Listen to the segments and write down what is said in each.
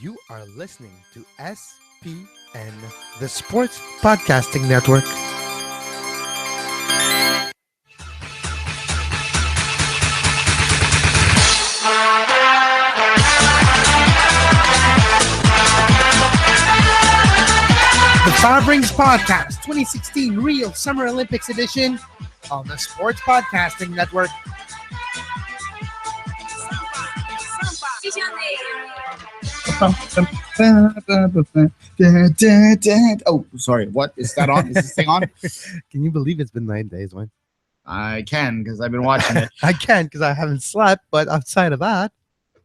You are listening to SPN, the Sports Podcasting Network. The Fire Brings Podcast 2016 Rio Summer Olympics edition on the Sports Podcasting Network. Oh, sorry. What is that on? Is this thing on? Can you believe it's been 9 days, Duane? I can because I've been watching it. I can because I haven't slept, but outside of that,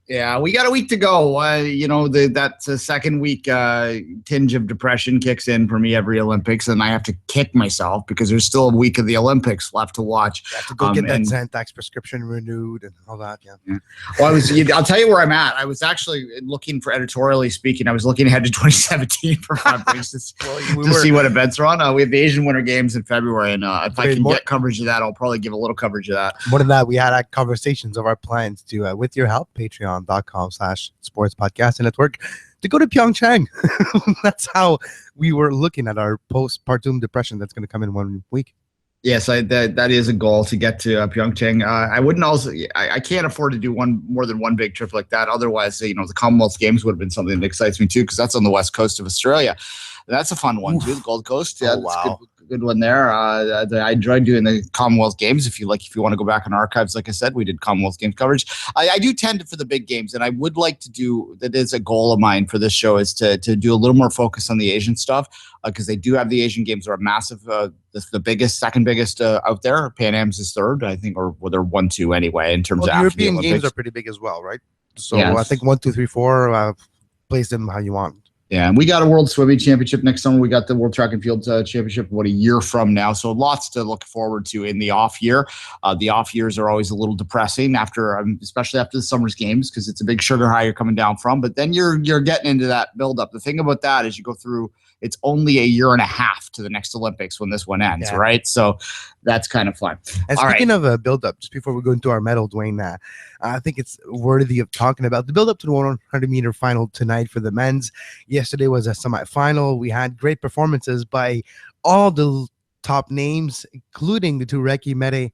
Yeah, we got a week to go. That's a second week tinge of depression kicks in for me every Olympics, and I have to kick myself because there's still a week of the Olympics left to watch. you have to go get that Xanax prescription renewed and all that. Yeah. Well, I'll tell you where I'm at. I was actually looking for, editorially speaking, I was looking ahead to 2017 for Five Brings to see what events are on. We have the Asian Winter Games in February, and if I can get coverage of that, I'll probably give a little coverage of that. More than that, we had conversations of our plans to, with your help, patreon.com/sports podcast network, to go to Pyeongchang. That's how we were looking at our postpartum depression that's going to come in 1 week. Yes, that is a goal to get to Pyeongchang. I can't afford to do more than one big trip like that. Otherwise, the Commonwealth Games would have been something that excites me too, because that's on the west coast of Australia. That's a fun one too, the Gold Coast. Yeah, wow. Good one there. I enjoyed doing the Commonwealth Games. If you want to go back in archives, like I said, we did Commonwealth Games coverage. I do tend for the big games, and I would like to do, that is a goal of mine for this show, is to do a little more focus on the Asian stuff, because they do have the Asian Games are a massive, the biggest, second biggest out there. Pan Am's is third, I think, or they're 1-2 anyway in terms of the European Games are pretty big as well, right? So yes. I think 1, 2, 3, 4, place them how you want. Yeah, and we got a World Swimming Championship next summer. We got the World Track and Field Championship about a year from now. So lots to look forward to in the off year. The off years are always a little depressing especially after the summer's games, because it's a big sugar high you're coming down from. But then you're getting into that buildup. The thing about that is you go through, it's only a year and a half to the next Olympics when this one ends, right? So that's kind of fun. And speaking of a buildup, just before we go into our medal, Duane, I think it's worthy of talking about the buildup to the 100-meter final tonight for the men's. Yesterday was a semifinal. We had great performances by all the top names, including the two rookie Mede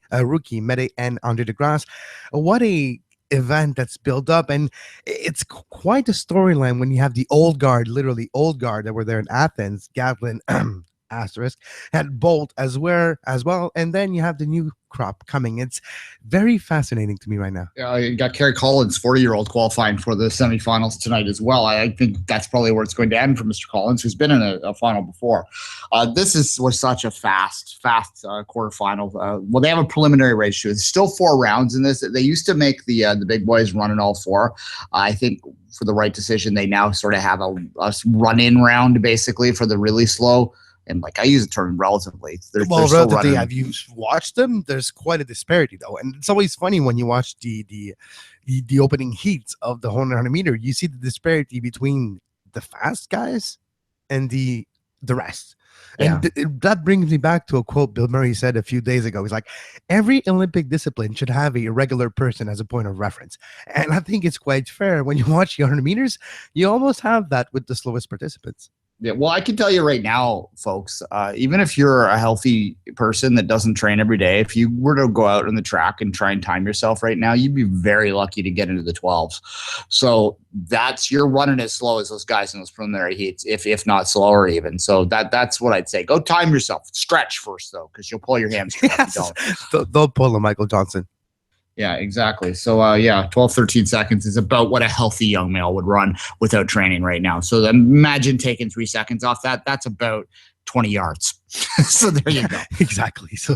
and Andre de Grasse. What a event that's built up, and it's quite a storyline when you have the old guard, literally old guard, that were there in Athens, Gatlin, asterisk, had Bolt as well, and then you have the new crop coming. It's very fascinating to me right now. You got Kerry Collins, 40-year-old, qualifying for the semifinals tonight as well. I think that's probably where it's going to end for Mr. Collins, who's been in a final before. This was such a fast quarterfinal. Well, they have a preliminary race too. There's still 4 rounds in this. They used to make the big boys run in all 4. I think for the right decision, they now sort of have a run-in round basically for the really slow. And I use the term relatively. Relatively, have you watched them? There's quite a disparity, though. And it's always funny when you watch the opening heats of the 100 meter. You see the disparity between the fast guys and the rest. And that brings me back to a quote Bill Murray said a few days ago. He's like, every Olympic discipline should have a regular person as a point of reference. And I think it's quite fair. When you watch the 100 meters, you almost have that with the slowest participants. Yeah, well, I can tell you right now, folks, even if you're a healthy person that doesn't train every day, if you were to go out on the track and try and time yourself right now, you'd be very lucky to get into the 12s. So you're running as slow as those guys in those preliminary heats, if not slower even. So that's what I'd say. Go time yourself. Stretch first, though, because you'll pull your hamstring if you don't. Don't pull a Michael Johnson. Yeah, exactly. So, 12, 13 seconds is about what a healthy young male would run without training right now. So imagine taking 3 seconds off that. That's about 20 yards. So there you go. Exactly. So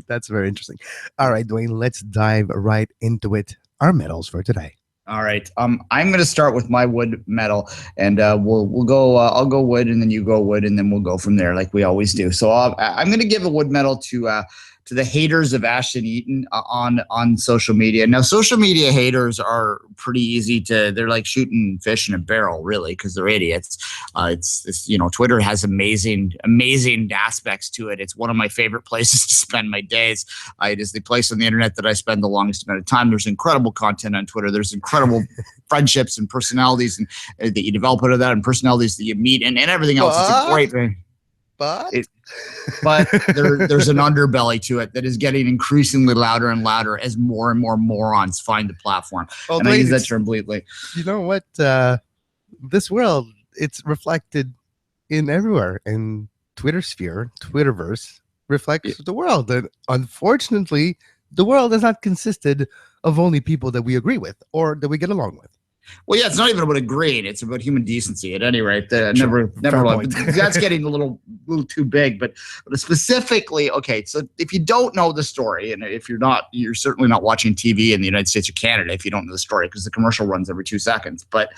that's very interesting. All right, Duane, let's dive right into it. Our medals for today. All right. I'm going to start with my wood medal, and we'll go. I'll go wood, and then you go wood, and then we'll go from there, like we always do. So I'm going to give a wood medal to to the haters of Ashton Eaton on social media. Now, social media haters are pretty easy they're like shooting fish in a barrel, really, because they're idiots. It's Twitter has amazing aspects to it. It's one of my favorite places to spend my days. It is the place on the internet that I spend the longest amount of time. There's incredible content on Twitter. There's incredible friendships and personalities that you develop out of that, and personalities that you meet, and everything else. It's a great thing. But there's an underbelly to it that is getting increasingly louder and louder as more and more morons find the platform. Well, and I use that term blatantly. You know what? This world, it's reflected in everywhere. In Twitter sphere, Twitterverse reflects the world. And unfortunately, the world has not consisted of only people that we agree with or that we get along with. Well, yeah, it's not even about agreeing. It's about human decency. At any rate, never. That's getting a little too big. But specifically, okay. So if you don't know the story, and if you're certainly not watching TV in the United States or Canada if you don't know the story, because the commercial runs every 2 seconds. But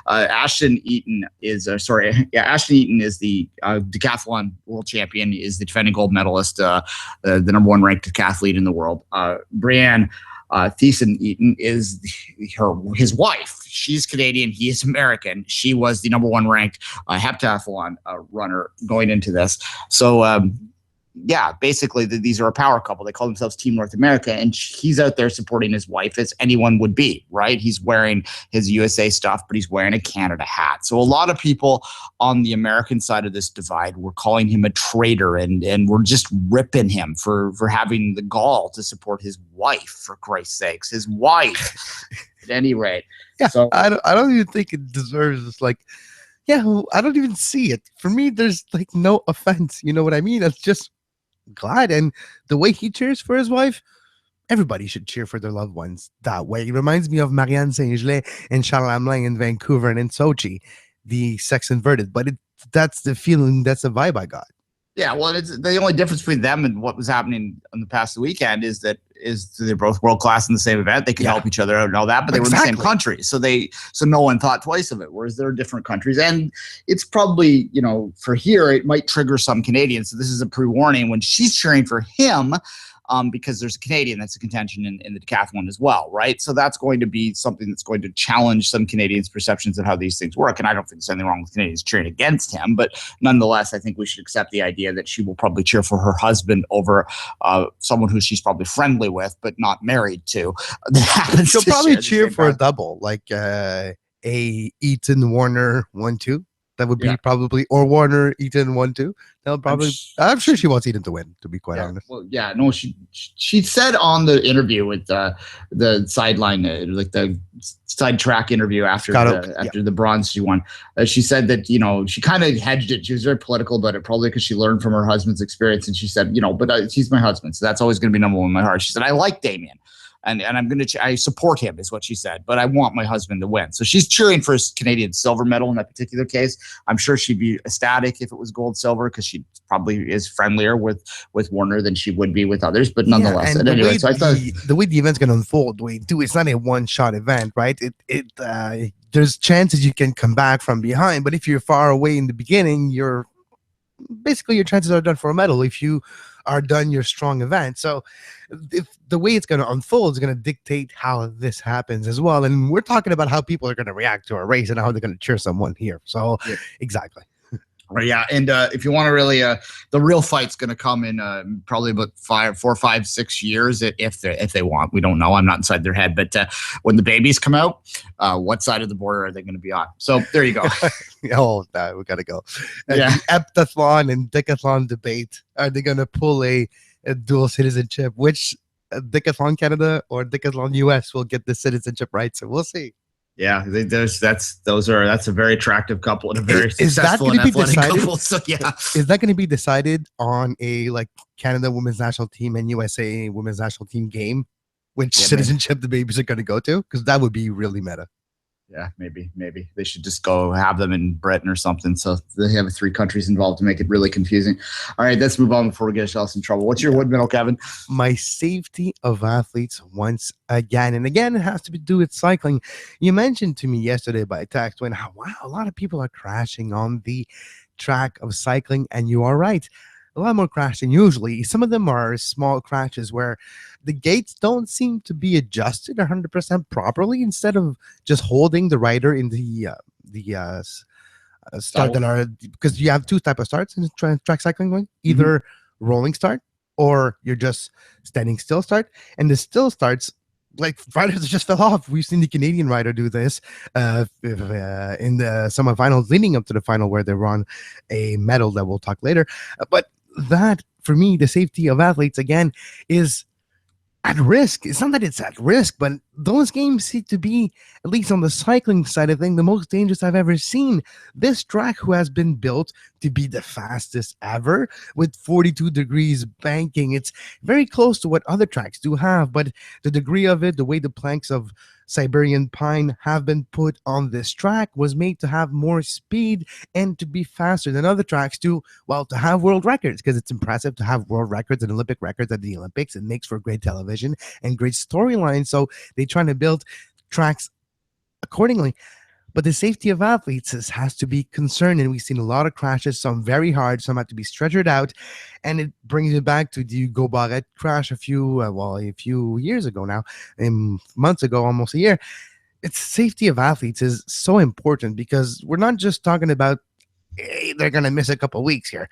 Ashton Eaton is the decathlon world champion, is the defending gold medalist, the number 1 ranked decathlete in the world. Brianne Thiessen Eaton is his wife. She's Canadian. He is American. She was the number 1 ranked heptathlon runner going into this. So, basically these are a power couple. They call themselves Team North America, and he's out there supporting his wife as anyone would be, right? He's wearing his USA stuff, but he's wearing a Canada hat. So a lot of people on the American side of this divide were calling him a traitor, and we're just ripping him for having the gall to support his wife, for Christ's sakes, his wife. At any rate. Yeah, so I don't even think it deserves this, I don't even see it. For me, there's no offense. You know what I mean? It's just glad. And the way he cheers for his wife, everybody should cheer for their loved ones that way. It reminds me of Marianne Saint-Gelais and Charles Hamelin in Vancouver and in Sochi, the sex inverted. But that's the feeling, that's the vibe I got. Yeah, well, it's the only difference between them and what was happening on the past weekend is they're both world class in the same event. They could help each other out and all that, but they were in the same country, so no one thought twice of it. Whereas they're different countries, and it's probably for here it might trigger some Canadians. So this is a pre-warning when she's cheering for him. Because there's a Canadian that's a contention in the decathlon as well, right? So that's going to be something that's going to challenge some Canadians' perceptions of how these things work. And I don't think there's anything wrong with Canadians cheering against him, but nonetheless, I think we should accept the idea that she will probably cheer for her husband over someone who she's probably friendly with but not married to. She'll probably cheer for a double, like a Eaton Warner 1-2. That would be probably, or Warner Eaton 1-2. That would probably. I'm sure she wants Eaton to win. To be quite honest. Well, yeah, no, she said on the interview with the sideline, the sidetrack interview after the bronze she won. She said that she kind of hedged it. She was very political about it, probably because she learned from her husband's experience. And she said, but he's my husband, so that's always going to be number 1 in my heart. She said, I like Damien. And I support him, is what she said, but I want my husband to win. So she's cheering for his Canadian silver medal in that particular case. I'm sure she'd be ecstatic if it was gold silver, because she probably is friendlier with Warner than she would be with others. But nonetheless, anyway, so I thought the way the event's going to unfold, it's not a one-shot event, right? There's chances you can come back from behind, but if you're far away in the beginning, your chances are done for a medal. If you are done your strong event. So if the way it's going to unfold is going to dictate how this happens as well. And we're talking about how people are going to react to a race and how they're going to cheer someone here. So exactly. Yeah, and if you want to really, the real fight's going to come in probably about 4, 5, 6 years if they want. We don't know. I'm not inside their head. But when the babies come out, what side of the border are they going to be on? So there you go. We got to go. The heptathlon and decathlon debate. Are they going to pull a dual citizenship? Which Decathlon Canada or Decathlon US will get the citizenship right? So we'll see. Yeah, that's a very attractive couple and a very successful and athletic couple. So is that going to be decided on a Canada women's national team and USA women's national team game? Which citizenship the babies are going to go to? Because that would be really meta. Yeah, maybe they should just go have them in Britain or something. So they have 3 countries involved to make it really confusing. All right, let's move on before we get ourselves in trouble. What's your wood medal, Kevin? My safety of athletes once again. And again, it has to do with cycling. You mentioned to me yesterday by text when, wow, a lot of people are crashing on the track of cycling. And you are right. a lot more crashing usually. Some of them are small crashes where the gates don't seem to be adjusted 100% properly. Instead of just holding the rider in the start that Saddle. are, because you have two type of starts in track cycling going, Mhm. either rolling start or you're just standing still start. And the still starts, like, riders just fell off. We've seen the Canadian rider do this in the semifinals leading up to the final where they won a medal that we'll talk later. But that, for me, the safety of athletes again is at risk. It's not that it's at risk, but those games seem to be, at least on the cycling side of things, the most dangerous I've ever seen. This track, who has been built to be the fastest ever with 42 degrees banking, it's very close to what other tracks do have, but the degree of it, the way the planks of Siberian pine have been put on this track, was made to have more speed and to be faster than other tracks to, well, to have world records, because it's impressive to have world records and Olympic records at the Olympics. It makes for great television and great storylines. So they trying to build tracks accordingly. But the safety of athletes has to be concerned, and we've seen a lot of crashes, some very hard, some have to be stretchered out, and it brings it back to the Hugo Barrette crash a few years ago now, months ago, almost a year. It's safety of athletes is so important because we're not just talking about, hey, they're gonna miss a couple weeks here.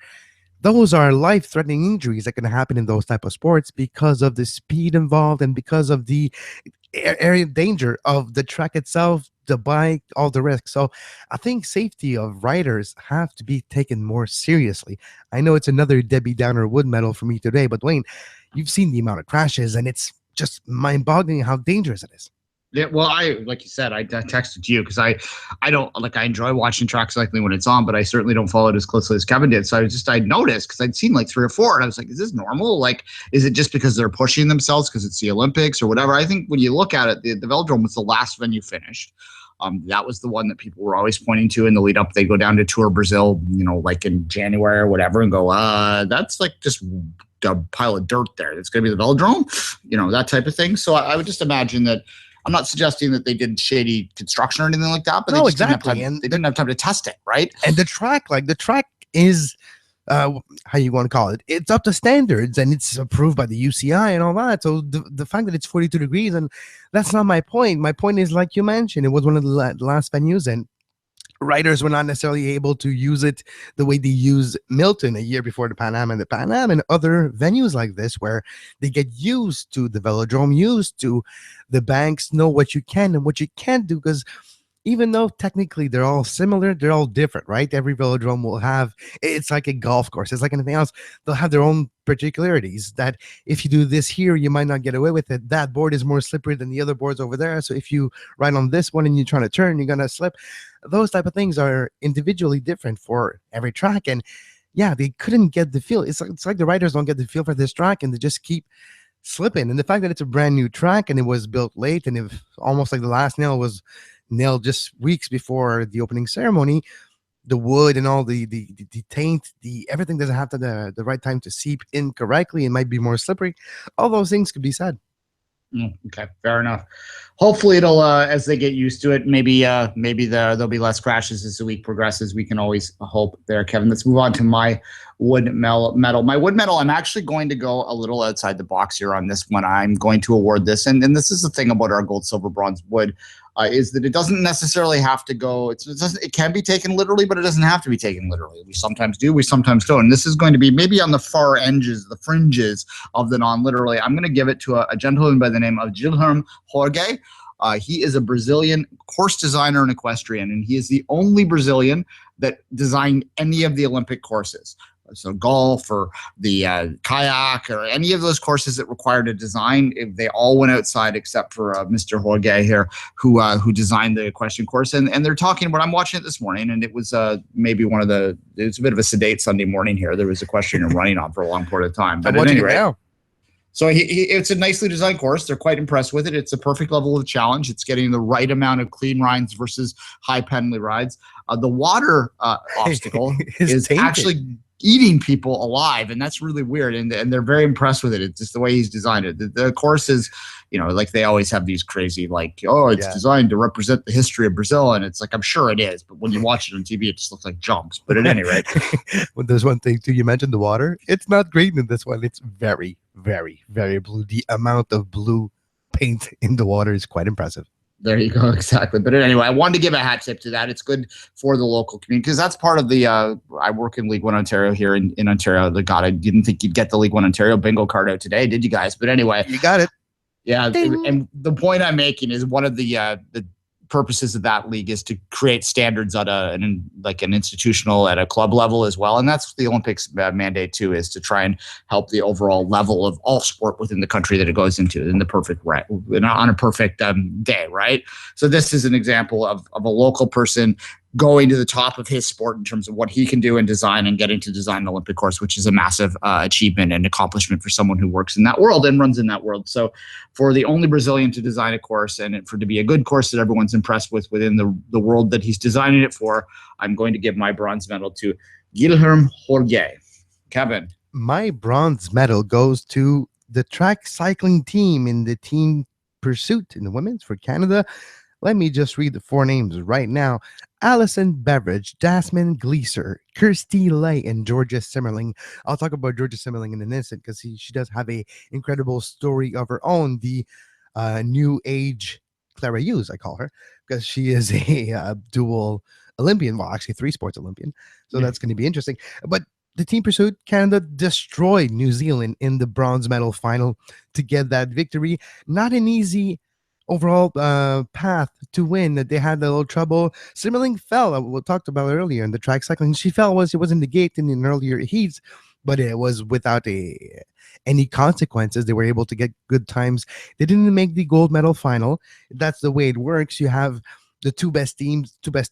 Those are life-threatening injuries that can happen in those type of sports because of the speed involved and because of the area of danger of the track itself, the bike, all the risks. So I think safety of riders have to be taken more seriously. I know it's another Debbie Downer Wood medal for me today, but Dwayne, you've seen the amount of crashes, and it's just mind-boggling how dangerous it is. Yeah, well, I like you said, I texted you because I don't like I enjoy watching track cycling when it's on, but I certainly don't follow it as closely as Kevin did. So I noticed because I'd seen like 3 or 4, and I was like, is this normal? Like, is it just because they're pushing themselves because it's the Olympics or whatever? I think when you look at it, the Velodrome was the last venue finished. That was the one that people were always pointing to in the lead up. They go down to Tour Brazil, like in January or whatever, and go, that's like just a pile of dirt there. It's going to be the Velodrome, that type of thing. So I would just imagine that. I'm not suggesting that they did shady construction or anything like that, but No, they just exactly. didn't have time. They didn't have time to test it, right? And the track is how you want to call it, it's up to standards and it's approved by the UCI and all that. So the fact that it's 42 degrees, and that's not my point. My point is, like you mentioned, it was one of the last venues, and riders were not necessarily able to use it the way they used Milton a year before the Pan Am, and other venues like this, where they get used to the velodrome, used to the banks, know what you can and what you can't do. Because even though technically they're all similar, they're all different, right? Every velodrome will have, it's like a golf course, it's like anything else. They'll have their own particularities that if you do this here, you might not get away with it. That board is more slippery than the other boards over there. So if you ride on this one and you're trying to turn, you're going to slip. Those type of things are individually different for every track. And yeah, they couldn't get the feel. It's like the riders don't get the feel for this track and they just keep slipping. And the fact that it's a brand new track and it was built late, and if almost like the last nail was nailed just weeks before the opening ceremony, the wood and all the taint, the everything doesn't have the right time to seep in correctly. It might be more slippery. All those things could be said. Okay, fair enough. Hopefully it'll as they get used to it, maybe there'll be less crashes as the week progresses. We can always hope there, Kevin. Let's move on to my wood medal. My wood medal, I'm actually going to go a little outside the box here on this one. I'm going to award this, and this is the thing about our gold, silver, bronze wood, is that it doesn't necessarily have to go. It can be taken literally, but it doesn't have to be taken literally. We sometimes do, we sometimes don't. And this is going to be maybe on the far edges, the fringes of the non-literally. I'm going to give it to a gentleman by the name of Guilherme Jorge. He is a Brazilian course designer and equestrian, and he is the only Brazilian that designed any of the Olympic courses. So golf or the kayak or any of those courses that required a design, they all went outside except for Mr. Jorge here, who designed the equestrian course. And they're talking about, I'm watching it this morning, and it was maybe it's a bit of a sedate Sunday morning here. There was a equestrian running on for a long period of time. But anyway, so it's a nicely designed course. They're quite impressed with it. It's a perfect level of challenge. It's getting the right amount of clean rides versus high penalty rides. The water obstacle is tainted. Actually eating people alive, and that's really weird. And they're very impressed with it. It's just the way he's designed it. The course is, like they always have these crazy, like, oh, it's designed to represent the history of Brazil, and it's like, I'm sure it is, but when you watch it on TV, it just looks like jumps. But at any rate, well, there's one thing too. You mentioned the water. It's not great in this one. It's very, very, very blue. The amount of blue paint in the water is quite impressive. There you go. Exactly. But anyway, I wanted to give a hat tip to that. It's good for the local community because that's part of the, I work in League One Ontario here in Ontario. God, I didn't think you'd get the League One Ontario bingo card out today, did you guys? But anyway. You got it. Yeah. And the point I'm making is one of the purposes of that league is to create standards at an institutional, at a club level as well. And that's what the Olympics mandate too, is to try and help the overall level of all sport within the country that it goes into in the perfect right, on a perfect day, right? So this is an example of a local person going to the top of his sport in terms of what he can do in design and getting to design an Olympic course, which is a massive achievement and accomplishment for someone who works in that world and runs in that world. So for the only Brazilian to design a course and for it to be a good course that everyone's impressed with within the world that he's designing it for, I'm going to give my bronze medal to Guilherme Jorge. Kevin. My bronze medal goes to the track cycling team in the team pursuit in the women's for Canada. Let me just read the 4 names right now. Alison Beveridge, Dasmin Gleeser, Kirsty Lay, and Georgia Simmerling. I'll talk about Georgia Simmerling in an instant because she does have a incredible story of her own. The new age Clara Hughes, I call her, because she is a dual Olympian. Well, actually 3 sports Olympian. So that's going to be interesting. But the team pursuit, Canada destroyed New Zealand in the bronze medal final to get that victory. Not an easy overall path to win. That they had a little trouble. Simmerling fell. We talked about earlier in the track cycling. She fell. It was in the gate in the earlier heats, but it was without any consequences. They were able to get good times. They didn't make the gold medal final. That's the way it works. You have the two best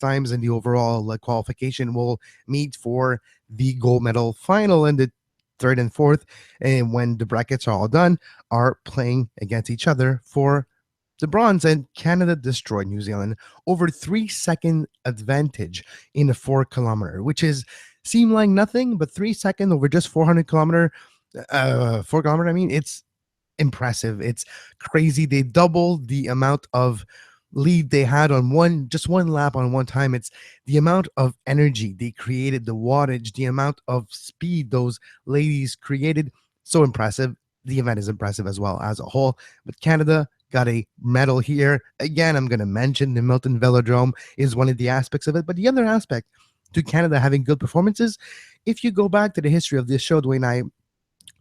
times in the overall qualification will meet for the gold medal final, and the third and fourth, and when the brackets are all done, are playing against each other for the bronze. And Canada destroyed New Zealand over 3-second advantage in a 4 kilometer, which seemed like nothing, but 3 seconds over just 4 kilometer. I mean, it's impressive. It's crazy. They doubled the amount of lead they had on one lap on one time. It's the amount of energy they created, the wattage, the amount of speed those ladies created. So impressive. The event is impressive as well as a whole, but Canada got a medal here. Again, I'm going to mention the Milton Velodrome is one of the aspects of it, but the other aspect to Canada having good performances, if you go back to the history of this show, Duane, I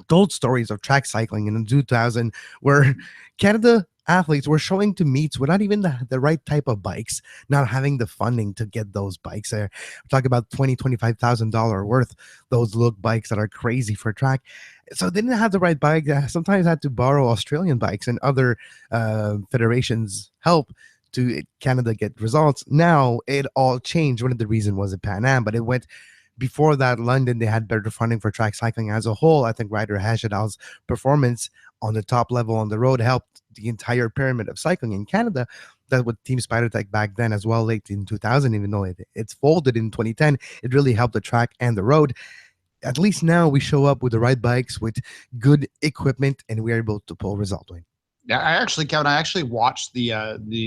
told stories of track cycling in 2000 where Canada athletes were showing to meets without even the right type of bikes, not having the funding to get those bikes there. We're talking about $25,000 worth, those look bikes that are crazy for track. So they didn't have the right bike. Sometimes had to borrow Australian bikes and other federations' help to Canada get results. Now it all changed. One of the reasons was the Pan Am, but it went before that. London, they had better funding for track cycling as a whole. I think Ryder Hesjedal's performance on the top level on the road helped the entire pyramid of cycling in Canada. That's what Team Spidertech back then as well, late in 2000, even though it's folded in 2010, it really helped the track and the road. At least now we show up with the right bikes, with good equipment, and we're able to pull result. Duane. Yeah, Kevin, I actually watched the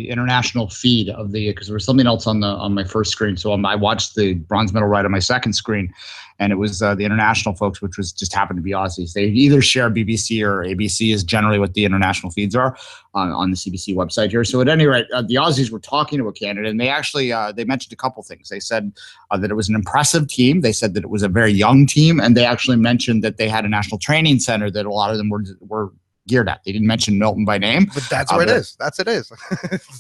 international feed of because there was something else on my first screen. So I watched the bronze medal ride on my second screen, and it was the international folks, which was just happened to be Aussies. They either share BBC or ABC is generally what the international feeds are on the CBC website here. So at any rate, the Aussies were talking about Canada, and they actually they mentioned a couple things. They said that it was an impressive team. They said that it was a very young team, and they actually mentioned that they had a national training center that a lot of them were geared at. They didn't mention Milton by name, but that's where it is. That's it is.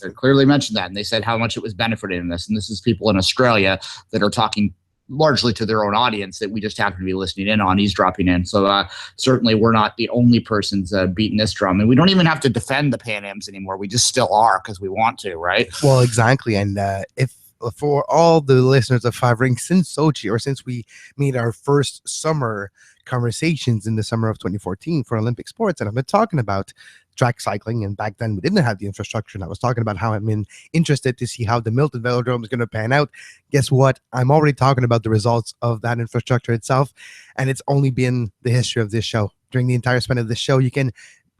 They clearly mentioned that, and they said how much it was benefiting in this. And this is people in Australia that are talking largely to their own audience that we just happen to be listening in on, eavesdropping in. So certainly we're not the only persons beating this drum, and we don't even have to defend the Pan Ams anymore. We just still are because we want to, right? Well, exactly. And if for all the listeners of Five Rings since Sochi, or since we made our first summer conversations in the summer of 2014 for Olympic sports, and I've been talking about track cycling, and back then we didn't have the infrastructure. And I was talking about how I'm interested to see how the Milton Velodrome is going to pan out. Guess what? I'm already talking about the results of that infrastructure itself, and it's only been the history of this show. During the entire span of this show, you can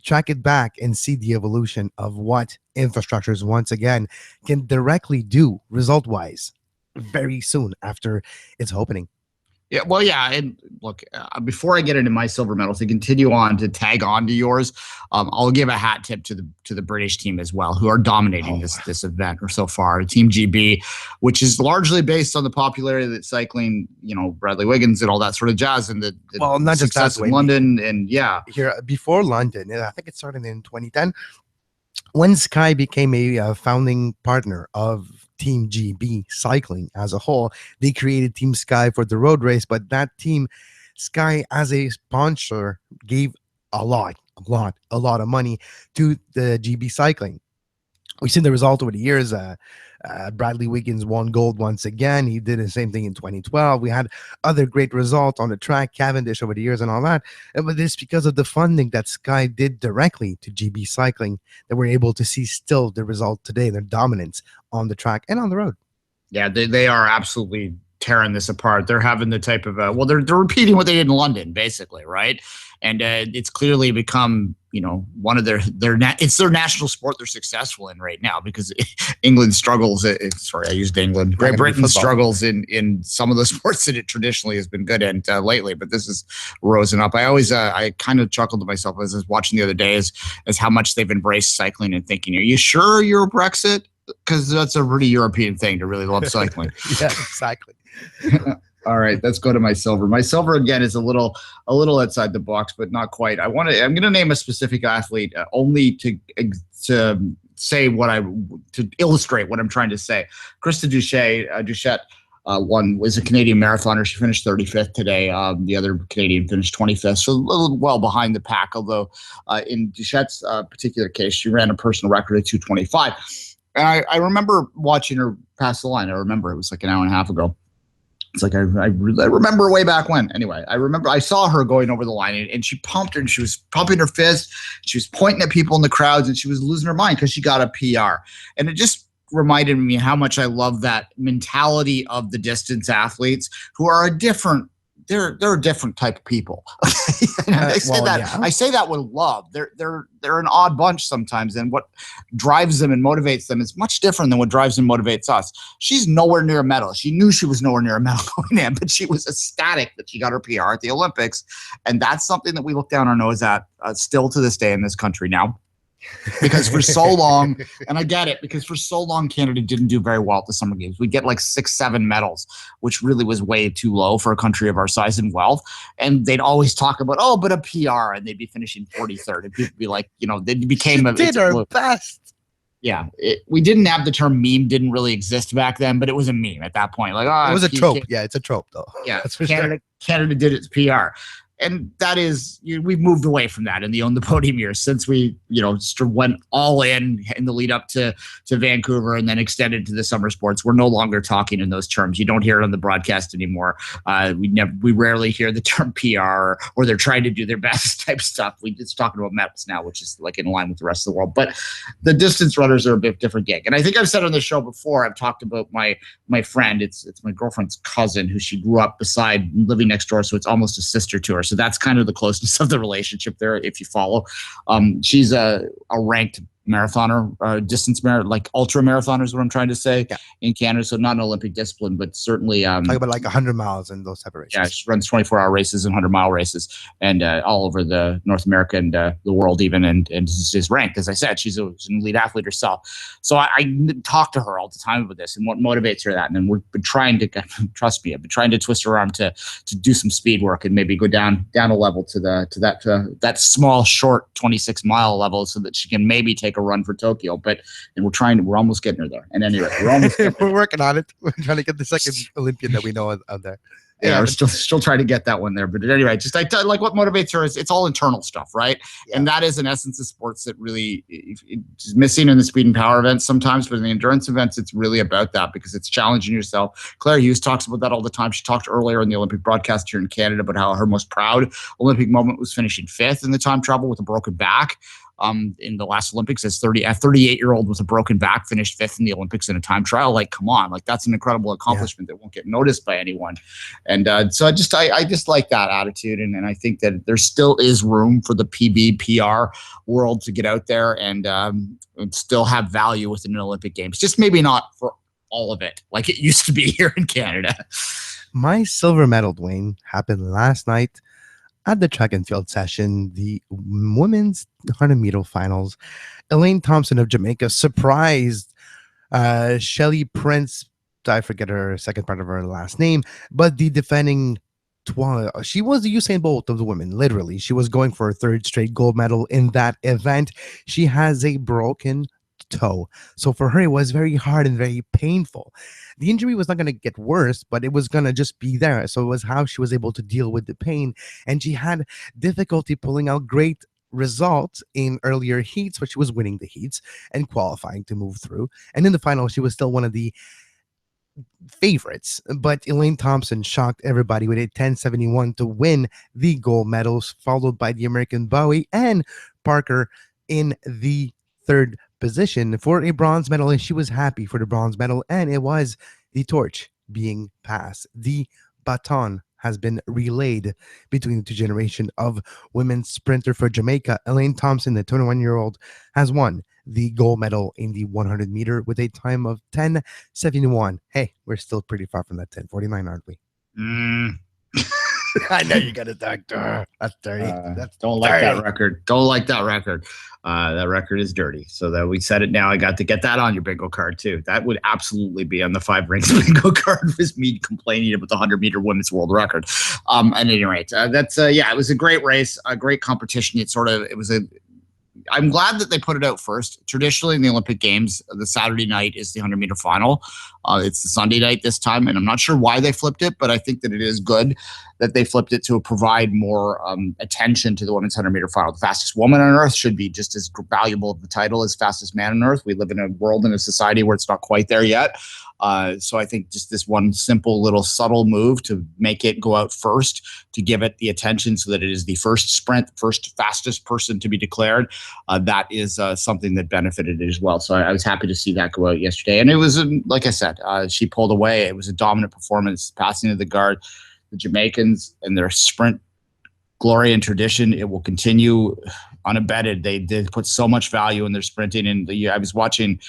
track it back and see the evolution of what infrastructures once again can directly do result-wise very soon after its opening. Yeah, well, yeah, and look, before I get into my silver medal, to continue on to tag on to yours, I'll give a hat tip to the British team as well, who are dominating this event so far. Team GB, which is largely based on the popularity that cycling, Bradley Wiggins and all that sort of jazz, and the not just success that, in London, and here before London, I think it started in 2010 when Sky became a founding partner of Team GB cycling as a whole. They created Team Sky for the road race, but that Team Sky as a sponsor gave a lot of money to the GB cycling. We've seen the result over the years. Bradley Wiggins won gold once again. He did the same thing in 2012. We had other great results on the track, Cavendish over the years and all that. But it's because of the funding that Sky did directly to GB Cycling that we're able to see still the result today, their dominance on the track and on the road. Yeah, they are absolutely tearing this apart. They're having the type of they're repeating what they did in London, basically, right? And it's clearly become one of it's their national sport they're successful in right now, because England struggles. Sorry, I used England. Great Britain struggles in some of the sports that it traditionally has been good in lately, but this is risen up. I always I kind of chuckled to myself as I was watching the other day as how much they've embraced cycling and thinking, are you sure you're Brexit? Because that's a really European thing to really love cycling. Yeah, exactly. All right, let's go to my silver. My silver again is a little outside the box, but not quite. I'm going to name a specific athlete only to say to illustrate what I'm trying to say. Krista Duchette was a Canadian marathoner. She finished 35th today. The other Canadian finished 25th, so a little well behind the pack. Although in Duchette's particular case, she ran a personal record of 2:25. And I remember watching her pass the line. I remember it was like an hour and a half ago. It's like I remember way back when. Anyway, I remember I saw her going over the line, and she pumped, and she was pumping her fist. She was pointing at people in the crowds, and she was losing her mind because she got a PR. And it just reminded me how much I love that mentality of the distance athletes, who are a different. They're a different type of people. I say that with love. They're an odd bunch sometimes, and what drives them and motivates them is much different than what drives and motivates us. She's nowhere near a medal. She knew she was nowhere near a medal going in, but she was ecstatic that she got her PR at the Olympics, and that's something that we look down our nose at still to this day in this country now. Because for so long, and I get it, because for so long Canada didn't do very well at the Summer Games. We'd get like 6-7 medals, which really was way too low for a country of our size and wealth. And they'd always talk about, but a PR, and they'd be finishing 43rd. And people would be like, they became did our best. Yeah, we didn't have the term meme, didn't really exist back then, but it was a meme at that point. Like, it was a trope. Yeah, it's a trope though. Yeah, that's for Canada did its PR. And that is, we've moved away from that in the Own the Podium years since we, went all in the lead up to Vancouver and then extended to the summer sports. We're no longer talking in those terms. You don't hear it on the broadcast anymore. We rarely hear the term PR or they're trying to do their best type stuff. We just talking about medals now, which is like in line with the rest of the world. But the distance runners are a bit different gig. And I think I've said on the show before, I've talked about my friend. It's my girlfriend's cousin who she grew up beside, living next door. So it's almost a sister to her. So that's kind of the closeness of the relationship there, if you follow. She's a ranked marathoner, distance like ultra marathoner is what I'm trying to say, in Canada. So not an Olympic discipline, but certainly talk about like 100 miles and those type of races. Yeah, she runs 24-hour races and 100-mile races, and all over the North America and the world even, and is ranked. As I said, she's an elite athlete herself. So I talk to her all the time about this and what motivates her that. And then we've been trying to, trust me, I've been trying to twist her arm to do some speed work and maybe go down a level to that small, short 26-mile level so that she can maybe take a run for Tokyo. And we're almost getting her there. And anyway, we're working on it. We're trying to get the second Olympian that we know out there. Yeah, we're still trying to get that one there. But anyway, just like what motivates her is it's all internal stuff, right? Yeah. And that is in essence of sports that really is missing in the speed and power events sometimes, but in the endurance events, it's really about that because it's challenging yourself. Claire Hughes talks about that all the time. She talked earlier in the Olympic broadcast here in Canada about how her most proud Olympic moment was finishing 5th in the time trial with a broken back. in the last Olympics as a 38-year-old with a broken back, finished 5th in the Olympics in a time trial. Like, come on, like that's an incredible accomplishment that won't get noticed by anyone. And so I just like that attitude, and I think that there still is room for the PB PR world to get out there and still have value within an Olympic Games. Just maybe not for all of it like it used to be here in Canada. My silver medal, Duane, happened last night at the track and field session, the women's 100-meter finals. Elaine Thompson of Jamaica surprised Shelly Prince. I forget her second part of her last name, but the defending she was the Usain Bolt of the women. Literally, she was going for her 3rd straight gold medal in that event. She has a broken toe, so for her it was very hard and very painful. The injury was not going to get worse, but it was going to just be there. So it was how she was able to deal with the pain, and she had difficulty pulling out great results in earlier heats, but she was winning the heats and qualifying to move through, and in the final she was still one of the favorites. But Elaine Thompson shocked everybody with a 10.71 to win the gold medals, followed by the American Bowie and Parker in the 3rd position for a bronze medal, and she was happy for the bronze medal, and it was the torch being passed. The baton has been relayed between the 2 generations of women's sprinter for Jamaica. Elaine Thompson, the 21-year-old, has won the gold medal in the 100-meter with a time of 10.71. Hey, we're still pretty far from that 10.49, aren't we? I know you got a doctor. That's dirty. Don't like that record. Don't like that record. That record is dirty. So that we said it now. I got to get that on your bingo card too. That would absolutely be on the 5 rings bingo card. Was me complaining about the 100-meter women's world record. At any rate, that's it was a great race, a great competition. I'm glad that they put it out first. Traditionally in the Olympic Games, the Saturday night is the 100-meter final. It's the Sunday night this time, and I'm not sure why they flipped it, but I think that it is good that they flipped it to provide more attention to the women's 100-meter final. The fastest woman on earth should be just as valuable of the title as fastest man on earth. We live in a world and a society where it's not quite there yet. So I think just this one simple little subtle move to make it go out first, to give it the attention so that it is the first sprint, first fastest person to be declared, that is something that benefited it as well. So I was happy to see that go out yesterday. And it was, like I said, she pulled away. It was a dominant performance, passing to the guard. The Jamaicans and their sprint glory and tradition, it will continue unabated. They did put so much value in their sprinting. And I was watching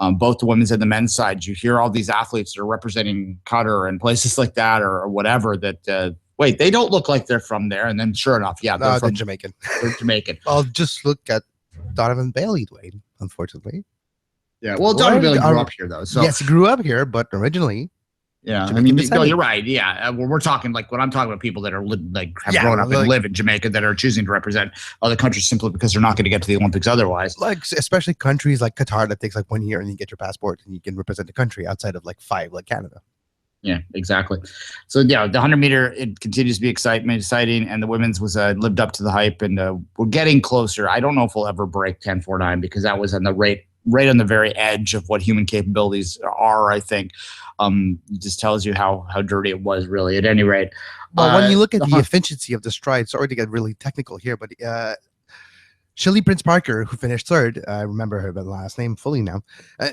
both the women's and the men's side. You hear all these athletes that are representing Qatar and places like that or whatever that, wait, they don't look like they're from there. And then sure enough, they're from Jamaican. They're Jamaican. Well, just look at Donovan Bailey, Duane, unfortunately. Yeah, well, Donovan Bailey grew up here, though. So. Yes, he grew up here, but originally... Yeah, Jamaican, I mean, no, you're right. Yeah, we're talking like when I'm talking about people that are have grown up and live in Jamaica that are choosing to represent other countries simply because they're not going to get to the Olympics otherwise. Like especially countries like Qatar that takes like 1 year and you get your passport and you can represent the country outside of like 5, like Canada. Yeah, exactly. So yeah, the 100-meter it continues to be exciting, and the women's was lived up to the hype, and we're getting closer. I don't know if we'll ever break 10.49 because that was on the right on the very edge of what human capabilities are, I think. It just tells you how dirty it was, really, at any rate. Well, when you look at the efficiency of the stride, sorry to get really technical here, but Shelly Prince Parker, who finished 3rd, I remember her last name fully now.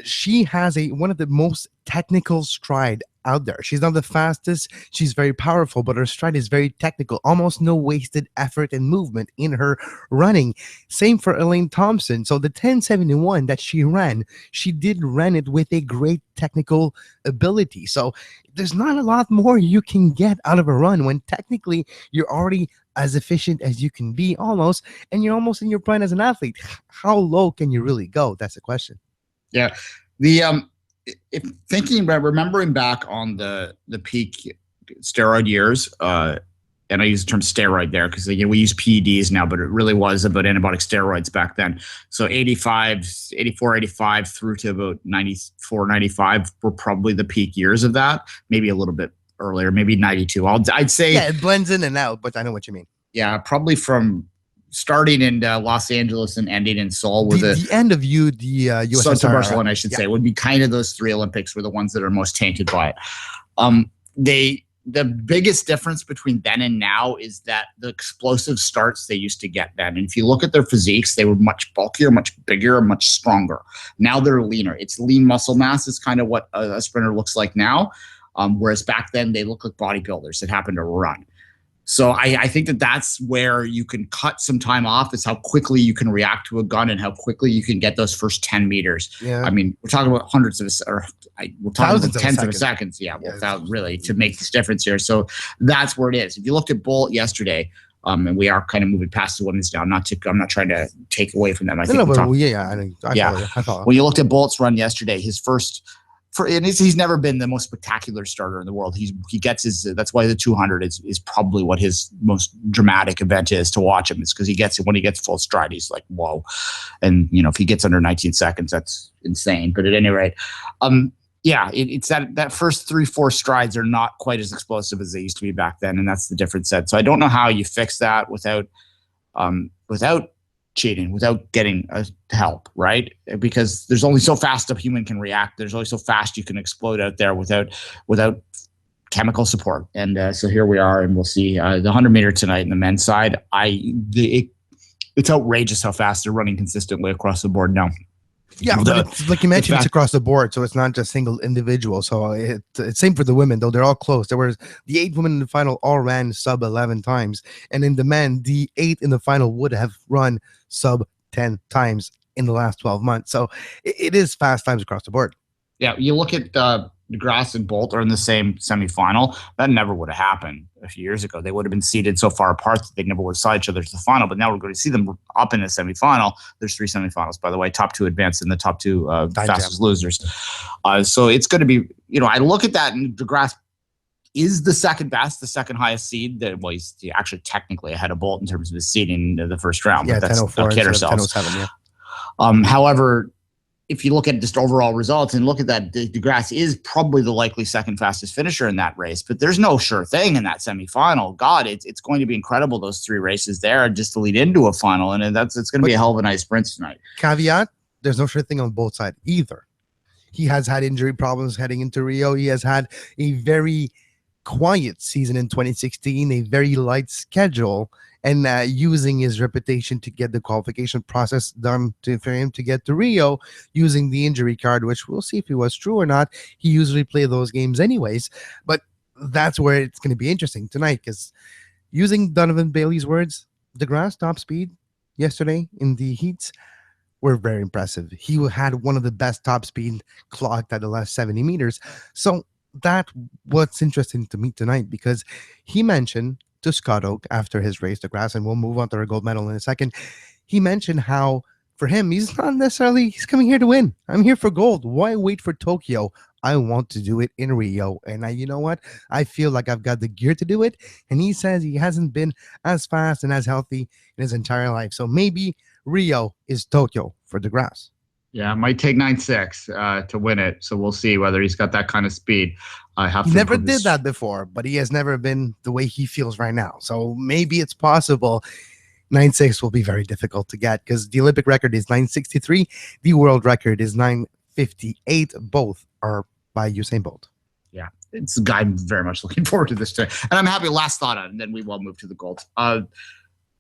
She has one of the most technical stride out there. She's not the fastest. She's very powerful, but her stride is very technical. Almost no wasted effort and movement in her running. Same for Elaine Thompson. So the 10.71 that she ran, she did run it with a great technical ability. So there's not a lot more you can get out of a run when technically you're already as efficient as you can be almost, and you're almost in your prime as an athlete. How low can you really go? That's the question. Yeah. If remembering back on the peak steroid years, and I use the term steroid there because we use PEDs now, but it really was about anabolic steroids back then. So 84, 85 through to about 94, 95 were probably the peak years of that. Maybe a little bit earlier, maybe 92. I'd say it blends in and out, but I know what you mean. Yeah, probably from starting in Los Angeles and ending in Seoul. The end of the USSR. So Barcelona, I should say, would be kind of those 3 Olympics were the ones that are most tainted by it. the biggest difference between then and now is that the explosive starts they used to get then. And if you look at their physiques, they were much bulkier, much bigger, much stronger. Now they're leaner. It's lean muscle mass is kind of what a sprinter looks like now. Whereas back then they look like bodybuilders that happen to run. So I think that that's where you can cut some time off, is how quickly you can react to a gun and how quickly you can get those first 10 meters. Yeah. I mean, we're talking about hundreds of, we're talking about tenths of seconds. Yeah, without really to make this difference here. So that's where it is. If you looked at Bolt yesterday, and we are kind of moving past the women's now. I'm not trying to take away from them. I think when you looked at Bolt's run yesterday, his first. And he's never been the most spectacular starter in the world. He gets his. That's why the 200 is probably what his most dramatic event is to watch him. It's because he gets it when he gets full stride. He's like, whoa, and if he gets under 19 seconds, that's insane. But at any rate, it's that first 3-4 strides are not quite as explosive as they used to be back then, and that's the difference. So I don't know how you fix that without cheating, without getting help, right? Because there's only so fast a human can react. There's only so fast you can explode out there without chemical support. And so here we are, and we'll see the 100-meter tonight in the men's side. It's outrageous how fast they're running consistently across the board now. Yeah, but like you mentioned, it's across the board, so it's not just single individual. So it's same for the women, though they're all close. There were the 8 women in the final all ran sub 11 times, and in the men, the 8 in the final would have run sub 10 times in the last 12 months. So it is fast times across the board. Yeah, you look at DeGrasse and Bolt are in the same semifinal. That never would have happened a few years ago. They would have been seated so far apart that they never would have saw each other to the final. But now we're going to see them up in the semifinal. There's 3 semifinals, by the way. Top 2 advance and the top 2 fastest losers. So it's going to be, I look at that, and DeGrasse is the second best, the second highest seed. He's actually technically ahead of Bolt in terms of his seeding in the first round. Yeah, but that's 10:04 kid ourselves. 10:07, yeah. However, if you look at just overall results and look at that, DeGrasse is probably the likely second fastest finisher in that race, but there's no sure thing in that semifinal. God, it's going to be incredible, those 3 races there just to lead into a final, and it's going to be a hell of a nice sprint tonight. Caveat, there's no sure thing on both sides either. He has had injury problems heading into Rio. He has had a very quiet season in 2016, a very light schedule, and using his reputation to get the qualification process done for him to get to Rio, using the injury card, which we'll see if it was true or not. He usually play those games anyways, but that's where it's going to be interesting tonight, because using Donovan Bailey's words, DeGrasse top speed yesterday in the heats were very impressive. He had one of the best top speed clocked at the last 70 meters. So that's what's interesting to me tonight, because he mentioned to Scott Oak after his race, DeGrasse, and we'll move on to our gold medal in a second. He mentioned how for him, he's coming here to win. I'm here for gold. Why wait for Tokyo? I want to do it in Rio. And you know what? I feel like I've got the gear to do it. And he says he hasn't been as fast and as healthy in his entire life. So maybe Rio is Tokyo for DeGrasse. Yeah, it might take 9.6 to win it. So we'll see whether he's got that kind of speed. He never did that before, but he has never been the way he feels right now. So maybe it's possible. 9.6 will be very difficult to get, because the Olympic record is 9.63. The world record is 9.58. Both are by Usain Bolt. Yeah, it's a guy I'm very much looking forward to this today. And I'm happy, last thought on it, and then we will move to the gold.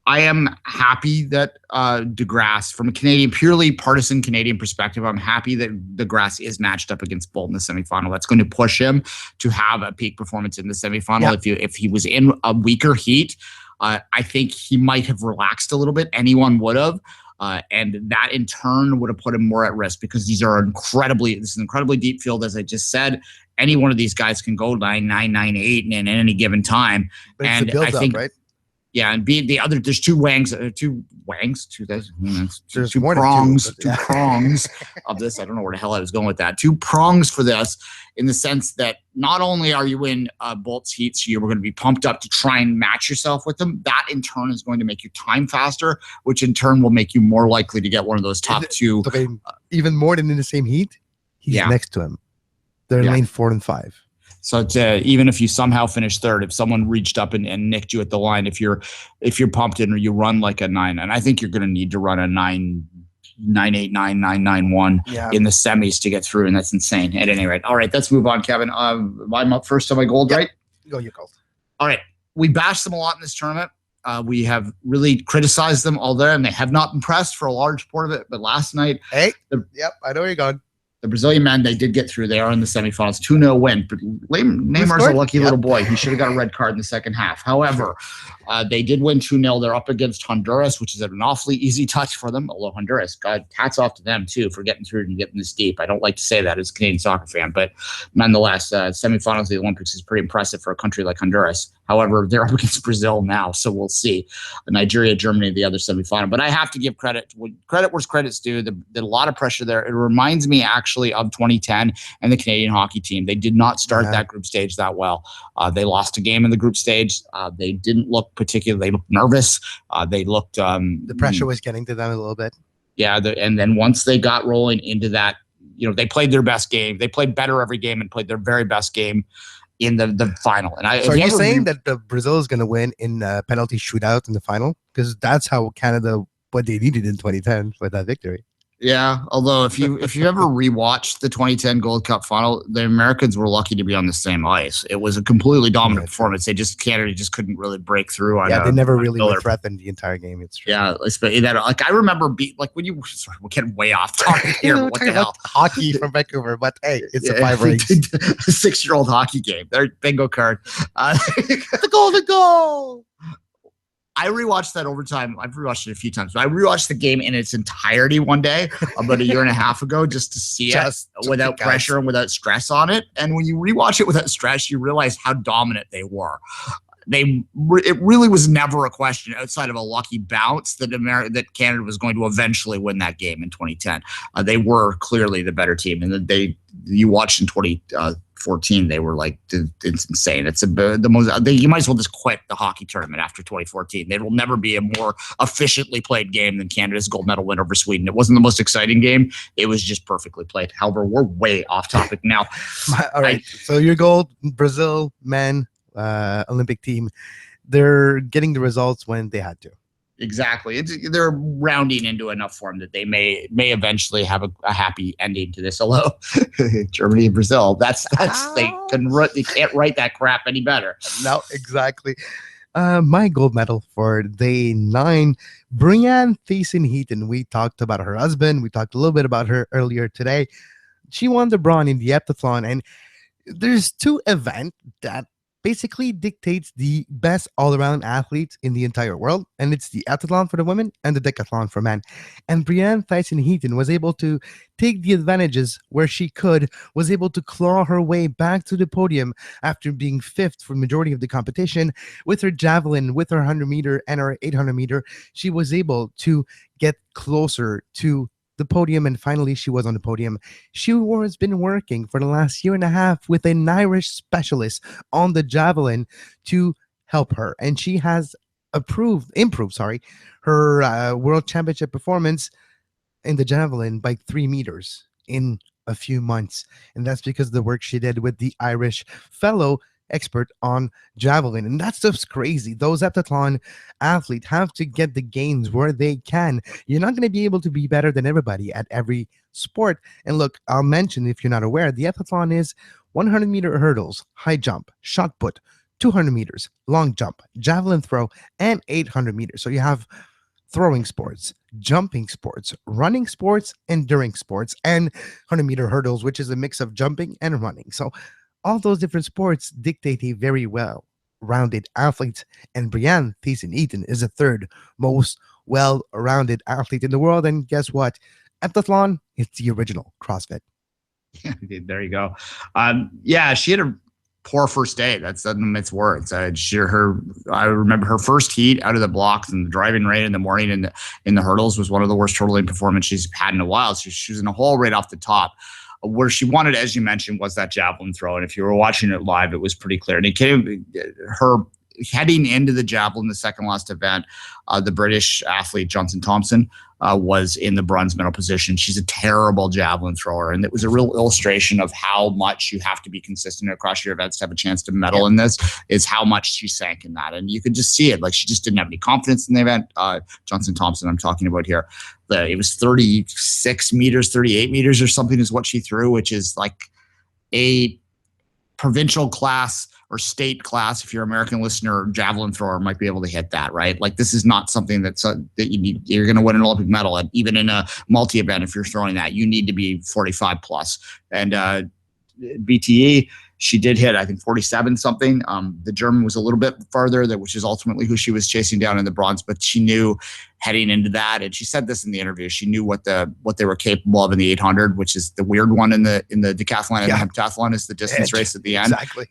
I am happy that DeGrasse, from a purely partisan Canadian perspective, I'm happy that DeGrasse is matched up against Bolt in the semifinal. That's going to push him to have a peak performance in the semifinal. Yep. If he was in a weaker heat, I think he might have relaxed a little bit. Anyone would have. And that in turn would have put him more at risk, because this is an incredibly deep field, as I just said. Any one of these guys can go 9.9, 9.8 in any given time. But it's the build-up, right? Yeah, and there's two prongs of this. I don't know where the hell I was going with that. 2 prongs for this, in the sense that not only are you in Bolt's heats here, we're going to be pumped up to try and match yourself with them. That in turn is going to make you time faster, which in turn will make you more likely to get one of those top 2. Okay, even more than in the same heat, he's next to him. They're in lane 4 and 5. So even if you somehow finish third, if someone reached up and nicked you at the line, if you're pumped in, or you run like a 9, and I think you're going to need to run a 9.8, 9.91 in the semis to get through, and that's insane. At any rate, all right, let's move on, Kevin. I'm up first on my gold, right? Go, you Colt. All right. We bashed them a lot in this tournament. We have really criticized them all there, and they have not impressed for a large part of it. But last night, Yep, I know where you're going. The Brazilian men, they did get through. They are in the semifinals. 2-0 win. But Neymar's a lucky little boy. He should have got a red card in the second half. However, they did win 2-0. They're up against Honduras, which is an awfully easy touch for them. Although Honduras, God, hats off to them, too, for getting through and getting this deep. I don't like to say that as a Canadian soccer fan, but nonetheless, semifinals of the Olympics is pretty impressive for a country like Honduras. However, they're up against Brazil now, so we'll see. Nigeria, Germany, the other semifinal. But I have to give credit where credit's due. There's a lot of pressure there. It reminds me actually of 2010 and the Canadian hockey team. They did not start that group stage that well. They lost a game in the group stage. They didn't look particularly. They looked nervous. They looked. The pressure was getting to them a little bit. Yeah, and then once they got rolling into that, they played their best game. They played better every game and played their very best game in the final. And so are you saying that the Brazil is going to win in penalty shootout in the final? Because that's how Canada, what they needed in 2010 for that victory. Yeah, although if you ever rewatched the 2010 Gold Cup final, the Americans were lucky to be on the same ice. It was a completely dominant performance. Canada just couldn't really break through on. Yeah, they never really were threatened the entire game. It's true. Yeah, I remember when you. Sorry, we're getting way off topic here. What the hell? Hockey from Vancouver, but hey, it's a 5 rings. A 6-year-old hockey game. Their bingo card. The golden goal. I rewatched that overtime. I've rewatched it a few times, but I rewatched the game in its entirety one day about a year and a half ago just to see it without pressure and without stress on it. And when you rewatch it without stress, you realize how dominant they were. It really was never a question outside of a lucky bounce that Canada was going to eventually win that game in 2010. They were clearly the better team, and you watched in 2014, they were like, it's insane. It's the most. You might as well just quit the hockey tournament after 2014. There will never be a more efficiently played game than Canada's gold medal win over Sweden. It wasn't the most exciting game. It was just perfectly played. However, we're way off topic now. All right. So your gold, Brazil men. Olympic team, they're getting the results when they had to. Exactly. They're rounding into enough form that they may eventually have a happy ending to this. Hello, Germany and Brazil. That's they can't write that crap any better. No, exactly. My gold medal for day 9, Brianne Thiessen-Heaton. We talked about her husband. We talked a little bit about her earlier today. She won the bronze in the heptathlon, and there's 2 events that basically dictates the best all-around athletes in the entire world, and it's the heptathlon for the women and the decathlon for men. And Brianne Thiessen-Heaton was able to take the advantages where she could, was able to claw her way back to the podium after being 5th for the majority of the competition. With her javelin, with her 100-meter and her 800-meter, she was able to get closer to the podium, and finally she was on the podium. She has been working for the last year and a half with an Irish specialist on the javelin to help her, and she has improved her world championship performance in the javelin by 3 meters in a few months, and that's because of the work she did with the Irish fellow expert on javelin. And that's just crazy. Those heptathlon athletes have to get the gains where they can. You're not going to be able to be better than everybody at every sport. And look, I'll mention, if you're not aware, the heptathlon is 100-meter hurdles, high jump, shot put, 200 meters, long jump, javelin throw, and 800 meters. So you have throwing sports, jumping sports, running sports, enduring sports, and 100-meter hurdles, which is a mix of jumping and running. So all those different sports dictate a very well-rounded athlete, and Brianne Thiessen-Heaton is the 3rd most well-rounded athlete in the world. And guess what? Heptathlon, it's the original CrossFit. There you go. She had a poor first day. That's doesn't mince words. I remember her first heat out of the blocks and the driving rain in the morning in the hurdles was one of the worst hurtling performances she's had in a while. She was in a hole right off the top. Where she wanted, as you mentioned, was that javelin throw. And if you were watching it live, it was pretty clear. And it came her heading into the javelin, the second last event. The British athlete Johnson Thompson was in the bronze medal position. She's a terrible javelin thrower, and it was a real illustration of how much you have to be consistent across your events to have a chance to medal in this. Is how much she sank in that, and you could just see it. Like, she just didn't have any confidence in the event. Johnson Thompson, I'm talking about here. It was 36 meters, 38 meters or something is what she threw, which is like a provincial class or state class, if you're an American listener, javelin thrower might be able to hit that, right? Like this is not something that you need. You're going to win an Olympic medal, and even in a multi event, if you're throwing that, you need to be 45 plus. And BTE, she did hit, I think, 47 something. The German was a little bit farther, which is ultimately who she was chasing down in the bronze. But she knew heading into that, and she said this in the interview, she knew what they were capable of in the 800, which is the weird one in the decathlon, and the heptathlon is the distance race at the end. Exactly.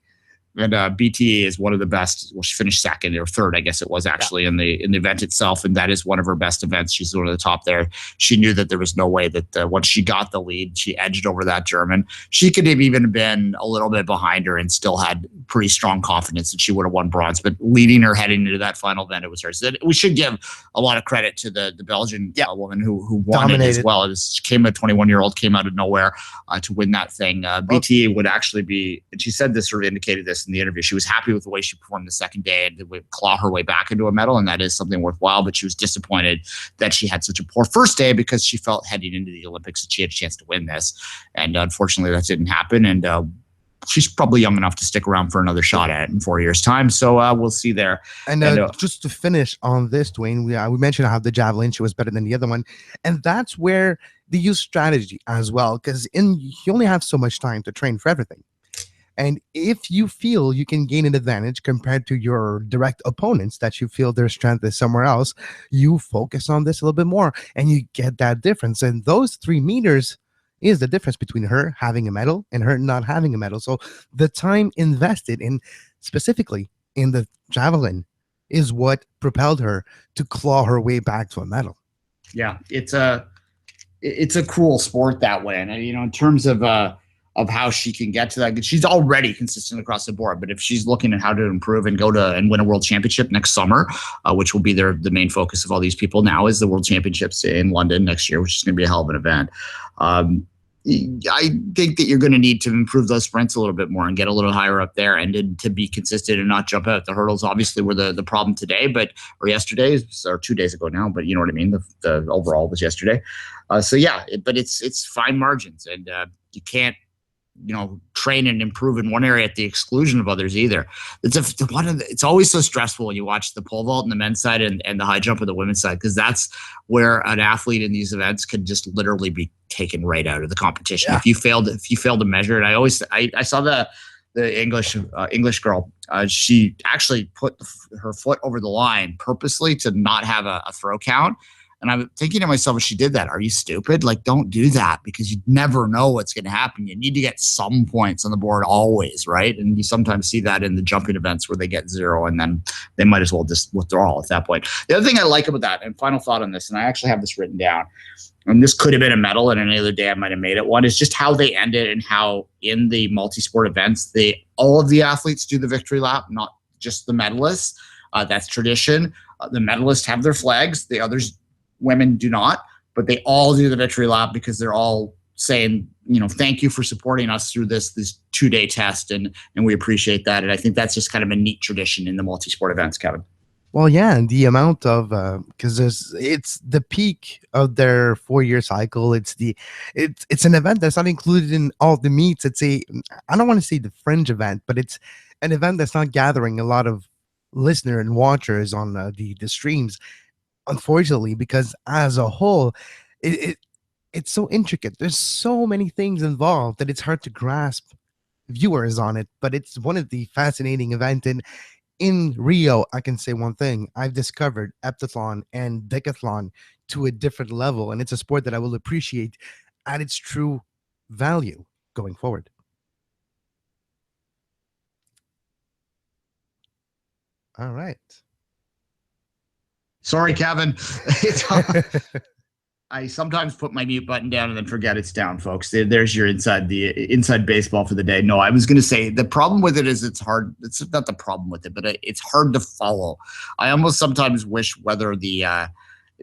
And BTE is one of the best. Well, she finished second or third, I guess it was actually in the event itself, and that is one of her best events. She's one of the top there. She knew that there was no way that once she got the lead, she edged over that German. She could have even been a little bit behind her and still had pretty strong confidence that she would have won bronze. But leading her heading into that final event, it was her. So we should give a lot of credit to the Belgian woman who won Dominated. It as well. She came a 21-year-old, came out of nowhere to win that thing. BTE would actually be, and she said this, sort of indicated this in the interview. She was happy with the way she performed the second day and would claw her way back into a medal, and that is something worthwhile. But she was disappointed that she had such a poor first day because she felt heading into the Olympics that she had a chance to win this, and unfortunately that didn't happen. And she's probably young enough to stick around for another shot at it in 4 years' time. So we'll see there. And just to finish on this, Duane, we mentioned how the javelin she was better than the other one, and that's where they use strategy as well, because you only have so much time to train for everything. And if you feel you can gain an advantage compared to your direct opponents, that you feel their strength is somewhere else, you focus on this a little bit more and you get that difference. And those 3 meters is the difference between her having a medal and her not having a medal. So the time invested in specifically in the javelin is what propelled her to claw her way back to a medal. Yeah, it's a cruel sport that way. And, in terms of how she can get to that. She's already consistent across the board, but if she's looking at how to improve and go to and win a world championship next summer, which will be the main focus of all these people now, is the world championships in London next year, which is going to be a hell of an event. I think that you're going to need to improve those sprints a little bit more and get a little higher up there, and to be consistent and not jump out. The hurdles obviously were the problem today, or yesterday, or 2 days ago now, but you know what I mean? The overall was yesterday. But it's fine margins, and you can't, train and improve in one area at the exclusion of others either. It's always so stressful when you watch the pole vault on the men's side and the high jump on the women's side, because that's where an athlete in these events could just literally be taken right out of the competition. Yeah. If you fail to measure it, I saw the English girl. She actually put her foot over the line purposely to not have a throw count. And I'm thinking to myself, if she did that, are you stupid? Like, don't do that, because you never know what's going to happen. You need to get some points on the board always, right? And you sometimes see that in the jumping events where they get 0, and then they might as well just withdraw at that point. The other thing I like about that, and final thought on this, and I actually have this written down, and this could have been a medal, and any other day I might have made it one, is just how they end it, and how in the multi-sport events, all of the athletes do the victory lap, not just the medalists. That's tradition. The medalists have their flags. The others, women, do not, but they all do the victory lap, because they're all saying, thank you for supporting us through this 2-day test, and we appreciate that. And I think that's just kind of a neat tradition in the multi-sport events, Kevin. Well, yeah, and the amount of because it's the peak of their 4-year cycle. It's an event that's not included in all the meets. I don't want to say the fringe event, but it's an event that's not gathering a lot of listeners and watchers on the streams. Unfortunately, because as a whole, it's so intricate. There's so many things involved that it's hard to grasp viewers on it. But it's one of the fascinating events. And in Rio, I can say one thing: I've discovered heptathlon and decathlon to a different level, and it's a sport that I will appreciate at its true value going forward. All right. Sorry, Kevin. I sometimes put my mute button down and then forget it's down, folks. There's your inside baseball for the day. No, I was going to say the problem with it is it's hard. It's not the problem with it, but it's hard to follow. I almost sometimes wish whether the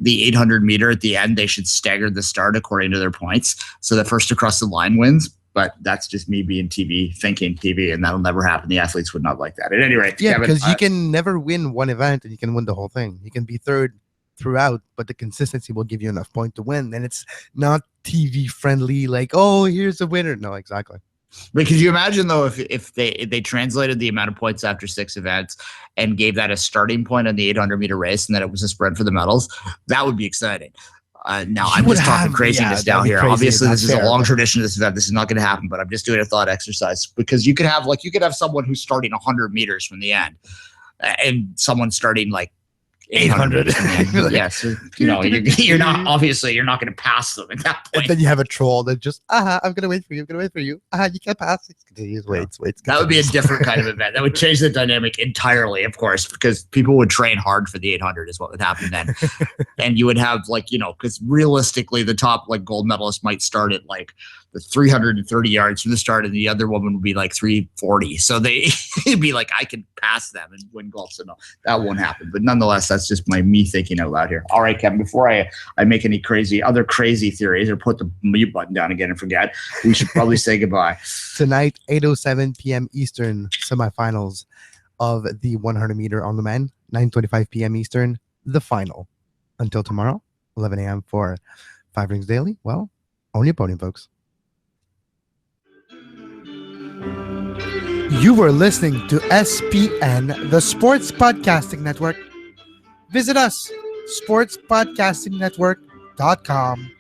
800 meter at the end, they should stagger the start according to their points, so the first across the line wins. But that's just me being thinking TV, and that'll never happen. The athletes would not like that. At any rate, yeah, Kevin, because you can never win one event and you can win the whole thing. You can be third throughout, but the consistency will give you enough point to win. And it's not TV friendly, like, oh, here's a winner. No, exactly. But could you imagine though if they translated the amount of points after 6 events and gave that a starting point on the 800-meter race, and that it was a sprint for the medals? That would be exciting. Now I'm just talking craziness down here. Obviously, this is a long tradition of this event. This is not going to happen, but I'm just doing a thought exercise because you could have someone who's starting 100 meters from the end, and someone starting like 800. Yes, you're not going to pass them at that point. And then you have a troll that just, I'm going to wait for you. I'm going to wait for you. You can't pass. Wait. That would be a different kind of event. That would change the dynamic entirely, of course, because people would train hard for the 800 is what would happen then. And you would have because realistically the top gold medalist might start at the 330 yards from the start, and the other woman would be 340. So it'd be I can pass them and win gold. So no, that won't happen. But nonetheless, that's just me thinking out loud here. All right, Kevin, before I make any other crazy theories or put the mute button down again and forget, we should probably say goodbye. Tonight, 8:07 p.m. Eastern, semifinals of the 100 meter on the men, 9:25 p.m. Eastern, the final. Until tomorrow, 11 a.m. for 5 Rings Daily. Well, on your podium, folks. You were listening to SPN, the Sports Podcasting Network. Visit us, sportspodcastingnetwork.com.